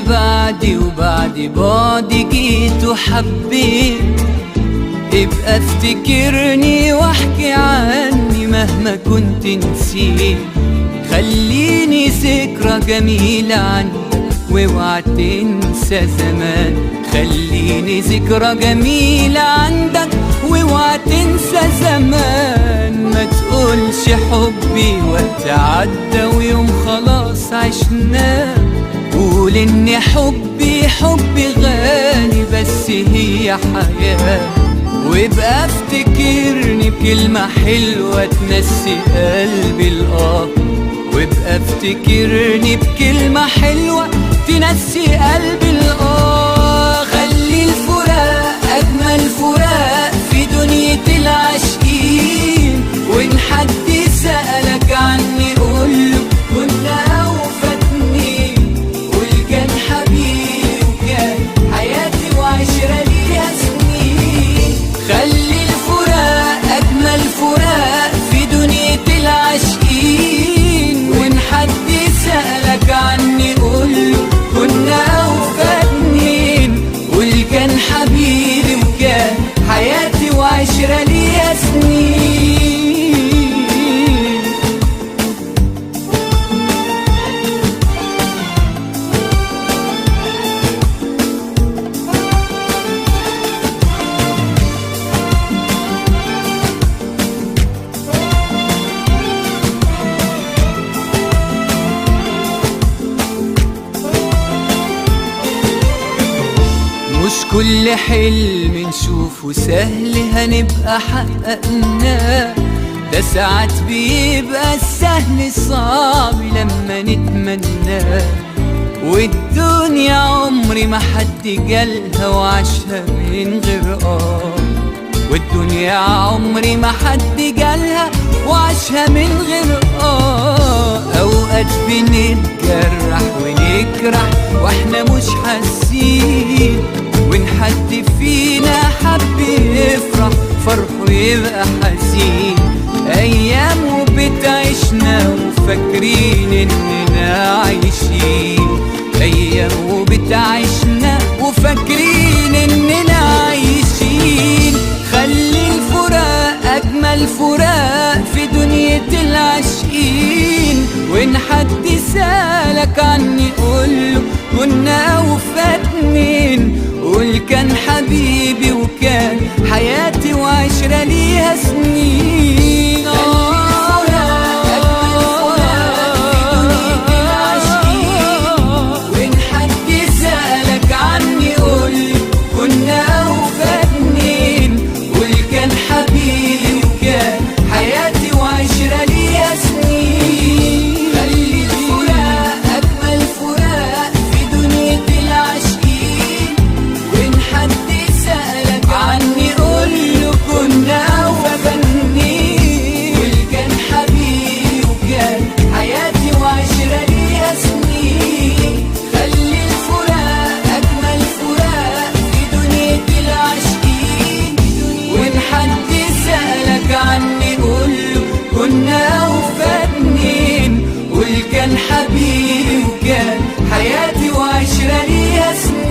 بعدي وبعد بعدي جيت وحبيت، ابقى افتكرني واحكي عني مهما كنت نسيت. خليني ذكرى جميلة عنك واوعى تنسى زمان. خليني ذكرى جميلة عندك واوعى تنسى زمان. ما تقولش حبي وقت عدى ويوم خلاص عشناه. قول ان حبي غالي بس هي حياة. وابقى افتكرني بكلمة حلوة تنسي قلبي الآه. وابقى افتكرني بكلمة حلوة تنسي قلبي الآه. خلي الفراق أجمل فراق في دنيا العاشقين. وإن حد سألك عني قوله كنا أوفى اتنين. قول كان حبيبي وكان حياتي وعشرة ليها سنين. خلي الفراق أجمل فراق في دنيا العاشقين. وإن حد سألك عني قوله كنا أوفى اتنين. قول كان حبيبي وكان حياتي وعشرة ليها سنين. مش كل حلم نشوفه سهل هنبقى حققناه. ده ساعات بيبقى السهل صعب لما نتمناه. والدنيا عمري ما حد جالها وعاشها من غير والدنيا عمري ما حد جالها وعاشها من غير اوقات بنتجرح ونجرح واحنا مش حاسين. وإن حد فينا حب يفرح فرحه يبقى حزين. أيام وبتعيشنا وفاكرين إننا عايشين. أيام وبتعيشنا وفاكرين إننا عايشين. خلي الفراق أجمل فراق في دنيا العاشقين. وإن حد سألك عني قوله كنا أوفى اتنين. قول كان حبيبي وكان حياتي وعشرة ليها سنين. وإن حد سألك عني قولي كنا أوفى اتنين. قول كان حبيبي وكان حياتي وعشرة ليها سنين. خلي الفراق أجمل فراق في دنيا العاشقين. وإن حد سألك عني قوله كنا أوفى اتنين. قول كان حبيبي وكان حياتي وعشرة ليها سنين. خلي الفراق أجمل فراق في دنيا العاشقين. وإن حد سألك عني قوله كنا أوفى اتنين. قول كان حبيبي وكان حياتي وعشرة ليها سنين.